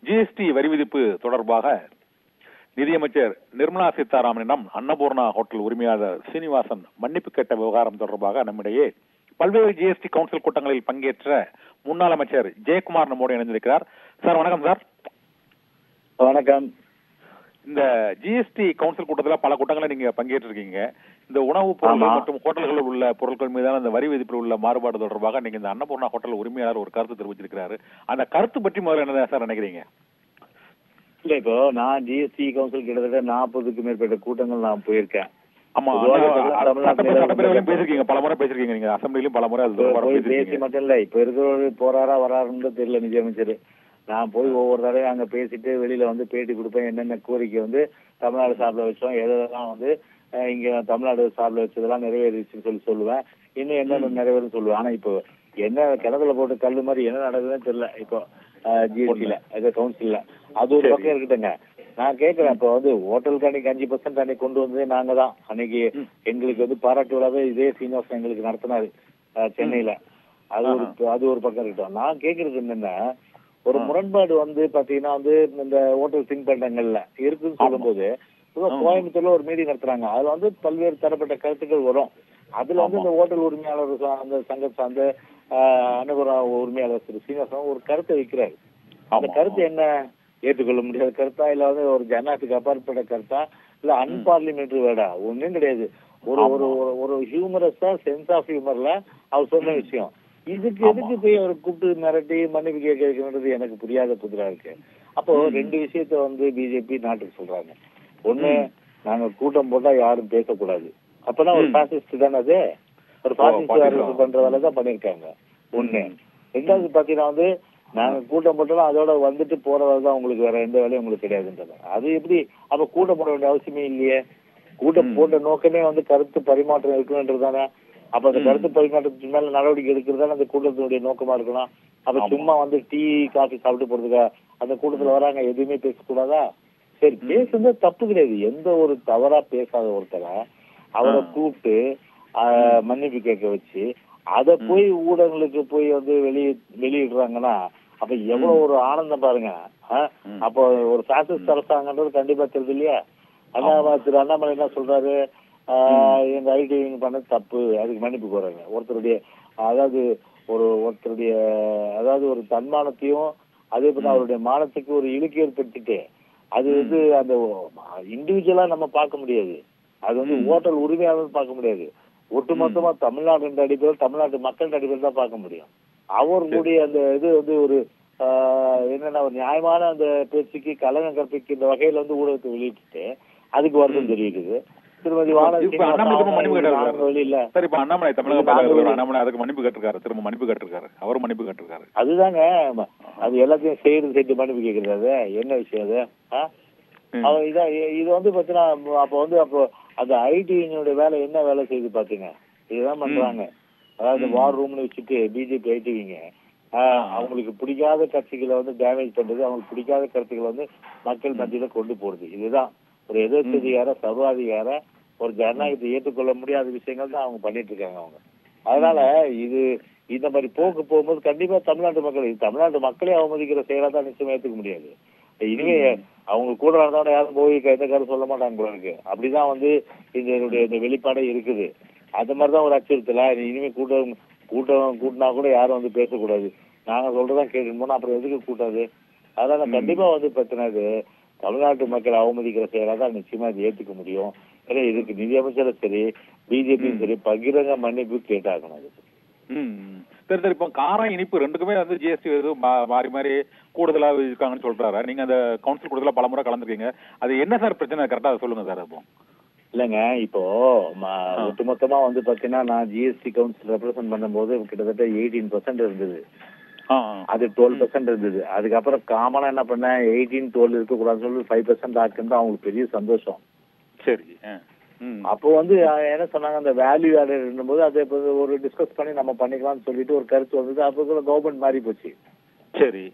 GST வரி விதிப்பு தொடர்பாக நிதியமைச்சர் நிர்மலா சீதாராமனிடம் அன்னபூர்ணா ஹோட்டல் உரிமையாளர் சீனிவாசன் மன்னிப்பு கேட்ட விவகாரம் தொடர்பாக நம்மிடையே பல்வேறு ஜிஎஸ்டி கவுன்சில் கூட்டங்களில் பங்கேற்ற முன்னாள் அமைச்சர் ஜெயக்குமார் நம்மோடு இணைந்திருக்கிறார். சார் வணக்கம். சார் வணக்கம். இந்த ஜிஎஸ்டி கவுன்சில் கூட்டத்தில் பல கூட்டங்களை நீங்க பங்கேற்றிருக்கீங்க. இந்த உணவுப் பொருட்கள் மற்றும் ஹோட்டல்களில் உள்ள பொருட்கள் மீதான இந்த வரி விதிப்பில் உள்ள மாறுபாடு தொடர்பாக நீங்க இந்த அன்னபூர்ணா ஹோட்டல் உரிமையாளர் ஒரு கருத்து தெரிவிச்சிருக்கிறாரு. அந்த கருத்து பற்றி முதல்ல என்ன சார் நினைக்கிறீங்க? இல்ல, இப்போ நான் ஜிஎஸ்டி கவுன்சில் கிட்டத்தட்ட 40க்கும் மேற்பட்ட கூட்டங்கள் நான் போயிருக்கேன். ஆமா, பேசிருக்கீங்க, பல முறை பேசிருக்கீங்க, நீங்க அசம்பிளிலும் பல முறை பேசி மட்டும் இல்ல, இப்ப இருக்கிறவரு போறாரா வராருன்னு தெரியல நிதியமைச்சர். நான் போய் ஒவ்வொரு தடவையும் அங்க பேசிட்டு வெளியில வந்து பேட்டி கொடுப்பேன். என்னென்ன கோரிக்கை வந்து தமிழ்நாடு சார்பில் வச்சோம், எதெல்லாம் வந்து இங்க தமிழ்நாடு சார்பில் வச்சதெல்லாம் நிறைவேறிச்சுன்னு சொல்லுவேன். இன்னும் என்ன நிறைவேறும் சொல்லுவேன். ஆனா இப்போ என்ன கிணத்துல போட்டு கல்லு மாதிரி என்ன நடக்குதுன்னு தெரியல. இப்போ ஜிஎஸ்டில கவுன்சில்ல அது ஒரு பக்கம் இருக்கட்டுங்க. நான் கேட்கிறேன், இப்போ வந்து ஹோட்டலுக்கு அன்னைக்கு 5% அன்னைக்கு கொண்டு வந்ததே நாங்க தான். அன்னைக்கு எங்களுக்கு வந்து பாராட்டு விழாவே இதே சீனிவாசன் எங்களுக்கு நடத்தினாரு சென்னையில. அது ஒரு பக்கம் இருக்கட்டும். நான் கேட்கறது என்னன்னா, ஒரு முரண்பாடு வந்து பாத்தீங்கன்னா வந்து இந்த ஹோட்டல் தின்பண்டங்கள்ல இருக்குன்னு சொல்லும் போது கோயம்புத்தூர்ல ஒரு மீட்டிங் நடத்துறாங்க. அதுல வந்து பல்வேறு தரப்பட்ட கருத்துக்கள் வரும். அதுல வந்து இந்த ஹோட்டல் உரிமையாளர் அந்த சங்க சார்ந்த அனுபவ உரிமையாளர் திரு சீனிவாசன் ஒரு கருத்தை வைக்கிறாரு. அந்த கருத்து என்ன? ஏற்றுக்கொள்ள முடியாத கருத்தா, இல்ல வந்து ஒரு ஜனநாயகத்துக்கு அப்பாற்பட்ட கருத்தா, இல்ல அன்பார்லிமெண்டரி வேர்டா? ஒன்னும் கிடையாது. ஒரு ஹியூமரஸா, சென்ஸ் ஆஃப் ஹியூமர்ல அவர் சொன்ன விஷயம். இதுக்கு எதுக்கு போய் அவர் கூப்பிட்டு மிரட்டி மன்னிப்பு கேட்க வைக்கணுன்றது எனக்கு புரியாத புதிரா இருக்கு. அப்போ ரெண்டு விஷயத்த வந்து பிஜேபி நாட்டுக்கு சொல்றாங்க. ஒண்ணு, நாங்க கூட்டம் போட்டா யாரும் பேசக்கூடாது. அப்பதான் ஒரு பாசிஸ்ட் தானே அது, ஒரு பாசிஸ்ட் பண்ற வேலை தான் பண்ணிருக்காங்க. ஒண்ணு. ரெண்டாவது பாத்தீங்கன்னா வந்து நாங்க கூட்டம் போட்டாலும் அதோட வந்துட்டு போறதான் உங்களுக்கு, வேற எந்த வேலையும் உங்களுக்கு கிடையாதுன்றது. அது எப்படி? அப்ப கூட்டம் போட வேண்டிய அவசியமே இல்லையே. கூட்டம் போட்ட நோக்கமே வந்து கருத்து பரிமாற்றம் இருக்கணுன்றது தானே. அப்ப அந்த கருத்து பரிமாற்றத்துக்கு மேல நடவடிக்கை எடுக்கிறதான அந்த கூட்டத்தினுடைய நோக்கமா இருக்கணும். அப்ப சும்மா வந்து டீ காஃபி சாப்பிட்டு போறதுக்கா அந்த கூட்டத்துல வராங்க? எதுவுமே பேசக்கூடாதா? சரி, பேசுறது தப்பு கிடையாது. எந்த ஒரு தவறா பேசாத ஒருத்தரை அவரை கூப்பிட்டு மன்னிப்பு கேட்க வச்சு அதை போய் ஊடகங்களுக்கு போய் வந்து வெளியிடுறாங்கன்னா அப்ப எவ்வளவு ஒரு ஆனந்தம் பாருங்க. அப்போ ஒரு பாசிஸ்ட் அரசாங்கன்றது கண்டிப்பா தெரியுது இல்லையா? திரு அண்ணாமலை என்ன சொல்றாரு? எங்க ஐடி பண்ணது தப்பு, அதுக்கு மன்னிப்பு கோருங்க. ஒருத்தருடைய அதாவது ஒரு தன்மானத்தையும் அதே போல அவருடைய மானத்துக்கு ஒரு இழுக்கு ஏற்படுத்திட்டு அது வந்து அந்த இண்டிவிஜுவலா நம்ம பார்க்க முடியாது. அது வந்து ஹோட்டல் உரிமையாளர் பார்க்க முடியாது. ஒட்டுமொத்தமா தமிழ்நாடு அடிப்படையில் தமிழ்நாட்டு மக்கள் அடிப்படையில் தான் பார்க்க முடியும். அவர்களுடைய அந்த இது வந்து ஒரு என்னன்னா ஒரு நியாயமான அந்த பேச்சுக்கு கலகம் கற்பிக்கின்ற வகையில வந்து ஊடகத்தை வெளியிட்டு அதுக்கு வருத்தம் தெரிவிக்குது. திருமதி அதுதாங்க. அது எல்லாத்தையும் செய்து மன்னிப்பு கேட்கறது என்ன விஷயம் அது? இது வந்து பாத்தீங்கன்னா அப்போ அந்த ஐடிவினுடைய வேலை என்ன வேலை செய்து பாத்தீங்க? இதுதான் பண்றாங்க. அதாவது வார் ரூம்னு வச்சுட்டு பிஜேபி ஐடிவிங்க அவங்களுக்கு பிடிக்காத கட்சிகளை வந்து டேமேஜ் பண்றது, அவங்களுக்கு பிடிக்காத கருத்துக்களை வந்து மக்கள் மத்தியில கொண்டு போறது. இதுதான் ஒரு எதிர்கட்சிகார சர்வாதிகார ஒரு ஜனநாயகத்தை ஏற்றுக்கொள்ள முடியாத விஷயங்கள் தான் அவங்க பண்ணிட்டு இருக்காங்க அவங்க. அதனால இந்த மாதிரி போக்கு போகும்போது கண்டிப்பா தமிழ்நாட்டு மக்களே அவமதிக்கிற செயலா தான் நிச்சயமா ஏற்றுக்க முடியாது. இனிமே அவங்க கூட நடந்தவன யாரும் போய் எந்த கருத்து சொல்ல மாட்டாங்க போல இருக்கு. அப்படிதான் வந்து இந்த வெளிப்பாடே இருக்குது. அது மாதிரிதான் ஒரு அச்சுறுத்தல. இனிமே கூட்டம் கூட்டினா கூட யாரும் வந்து பேசக்கூடாது, நாங்க சொல்றதான் கேட்டுன்னு போனா அப்புறம் எதுக்கு கூட்டாது? அதனால கண்டிப்பா வந்து பிரச்சனை தமிழ்நாட்டு மக்கள் அவமதிக்கிற செயலா தான் நிச்சயமா இது ஏத்துக்க முடியும். ஏன்னா இதுக்கு நிதியமைச்சரும் சரி பிஜேபியும் சரி பகிரங்க மன்னிப்பு கேட்டாகணும். அது சரி, இப்போ காரம் இனிப்பு ரெண்டுக்குமே வந்து ஜிஎஸ்டி மாறி மாறி கூடுதலா இருக்காங்கன்னு சொல்றாரு. நீங்க அந்த கவுன்சில் கூடுதலா பல முறை கலந்துருக்கீங்க. அது என்ன சார் பிரச்சனை? கரெக்டா சொல்லுங்க சார். அப்போ இல்லங்க, இப்போ ஒட்டுமொத்தமா வந்து பாத்தீங்கன்னா நான் ஜிஎஸ்டி கவுன்சில் ரெப்ரசென்ட் பண்ணும்போது கிட்டத்தட்ட 18% இருந்தது. அது 12% இருந்தது. அதுக்கப்புறம் காமனா என்ன பண்ண 18-12 இருக்கக்கூடாதுன்னு சொல்லி 5% ஆக்குன்னு அவங்களுக்கு பெரிய சந்தோஷம். சரி, அப்போ வந்து என்ன சொன்னாங்க, அந்த வேல்யூ ஆடட் போது அதை ஒரு டிஸ்கஸ் பண்ணி நம்ம பண்ணிக்கலாம்னு சொல்லிட்டு ஒரு கருத்து வந்தது. அப்போ கவர்மெண்ட் மாறி போச்சு. சரி,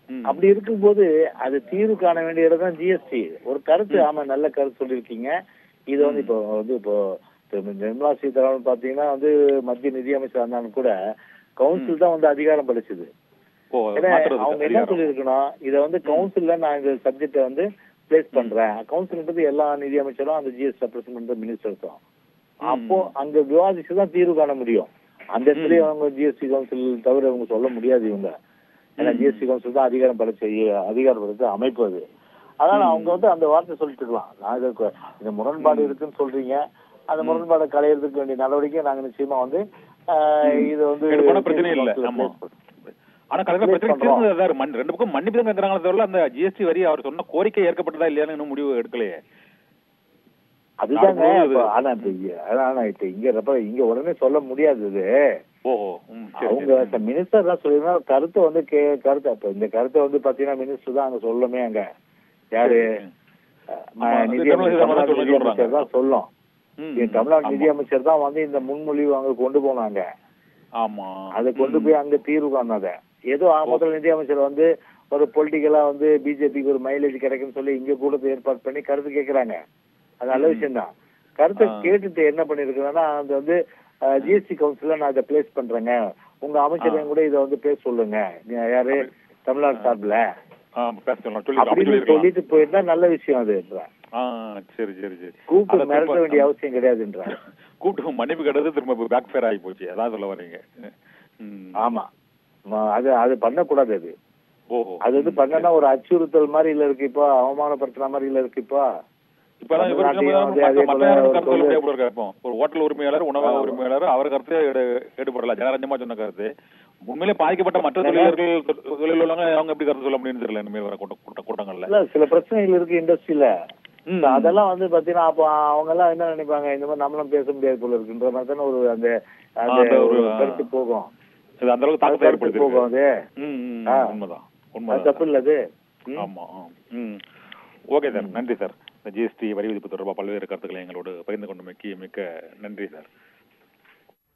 அப்படி இருக்கும்போது அது தீர்வு காண வேண்டிய இடம் தான் ஜிஎஸ்டி. ஒரு கருத்து, ஆமா நல்ல கருத்து சொல்லியிருக்கீங்க. இது வந்து இப்போ நிர்மலா சீதாராமன் பாத்தீங்கன்னா வந்து மத்திய நிதியமைச்சர் இருந்தாலும் கூட கவுன்சில் தான் வந்து அதிகாரம் படைச்சது. ஏன்னா அவங்க என்ன சொல்லியிருக்கணும், இதை வந்து கவுன்சில்ல நான் இந்த சப்ஜெக்டை வந்து பிளேஸ் பண்றேன். கவுன்சில்ன்றது எல்லா நிதி அமைச்சரும் அந்த ஜிஎஸ்டி ரெப்ரசென்ட் பண்ற மினிஸ்டர்ஸும். அப்போ அங்க விவாதிச்சுதான் தீர்வு காண முடியும். அந்த இடத்துலயே அவங்க ஜிஎஸ்டி கவுன்சில் தவிர அவங்க சொல்ல முடியாது இவங்க. ஏன்னா ஜிஎஸ்டி கவுன்சில் தான் அதிகாரப்படுத்த அமைப்பு அது. அதனால அவங்க வந்து அந்த வார்த்தை சொல்லிட்டு இருக்கலாம், நாங்க இந்த முரண்பாடு இருக்குன்னு சொல்றீங்க, அந்த முரண்பாடை களையறதுக்கு வேண்டிய நடவடிக்கை நாங்க நிச்சயமா வந்து இது வந்து பிரச்சனை இல்லை. ஆனா கடைசியில பிரச்சனை ரெண்டு பக்கம் மன்னிப்பு தான் கேட்கறாங்களே தவிர அந்த ஜிஎஸ்டி வரி அவர் சொன்ன கோரிக்கை ஏற்கப்பட்டதா இல்லையான்னு இன்னும் முடிவு எடுக்கலையே. அதுதாங்க. ஆனா இப்ப இங்க உடனே சொல்ல முடியாது. இது அவங்க மினிஸ்டர் தான் சொல்லிருந்தா கருத்தை வந்து கருத்தை இந்த கருத்தை வந்து பாத்தீங்கன்னா மினிஸ்டர் தான் அங்க சொல்லுமே. அங்க யாரு நிதியமைச்சர் தான் சொல்லும். தமிழ்நாடு நிதியமைச்சர் தான் வந்து இந்த முன்மொழிவு அங்க கொண்டு போனாங்க. ஆமா, அதை கொண்டு போய் அங்க தீர்வு காணாத. ஏதோ முதல் நிதியமைச்சர் வந்து ஒரு பொலிட்டிக்கலா வந்து பிஜேபிக்கு ஒரு மைலேஜ் கிடைக்குன்னு சொல்லி இங்க கூட்டத்தை ஏற்பாடு பண்ணி கருத்து கேட்கறாங்க. அது நல்ல விஷயம் தான். கருத்தை கேட்டுட்டு என்ன பண்ணிருக்கேன்னா, அது வந்து ஜிஎஸ்டி கவுன்சில்ல நான் இதை பிளேஸ் பண்றேங்க, உங்க அமைச்சரையும் கூட இதை வந்து பேச சொல்லுங்க, யாரு தமிழ்நாடு சார்பில் அப்படின்னு சொல்லிட்டு போயிருந்தா நல்ல விஷயம். அது சரி சரி சரி, கூப்பிட்டு மிரட்ட வேண்டிய அவசியம் கிடையாதுன்ற. கூப்பிட்டு மன்னிப்பு கிடையாது, திரும்ப பேக் ஃபேர் ஆகி போச்சு. அதான் சொல்ல வரீங்க. ஆமா, அது பண்ணக்கூடாது. அது வந்து பண்ணா ஒரு அச்சுறுத்தல் மாதிரி இல்ல இருக்கு, இப்போ அவமானப்படுத்துற மாதிரி இல்ல இருக்கு. இப்போ ஒரு ஹோட்டல் உரிமையாளர், உணவக உரிமையாளர் அவர் கருத்து எடுபடலாம். ஜனரஞ்சமா சொன்ன கருத்து உண்மையிலே பாதிக்கப்பட்ட மற்ற தொழில் உள்ளவங்க அவங்க எப்படி கருத்து சொல்ல முடியும்னு தெரியல. இனிமேல் வர கூட்டங்கள்ல சில பிரச்சனைகள் இருக்கு இண்டஸ்ட்ரியில. அதெல்லாம் வந்து பாத்தீங்கன்னா அப்ப அவங்க எல்லாம் என்ன நினைப்பாங்க, இந்த மாதிரி நம்மளும் பேச முடியாது போல இருக்குன்ற மாதிரி தானே ஒரு அந்த கருத்து போகும். அந்த அளவுக்கு தாக்கத்தை போகும். அது உண்மைதான், உண்மை தப்பு இல்ல அது. ஆமா. ஓகே சார், நன்றி சார். ஜிஎஸ்டி வரி விதிப்பு தொடர்பாக பல்வேறு கருத்துக்களை எங்களோடு பகிர்ந்து கொண்டமைக்கு மிக்க நன்றி சார்.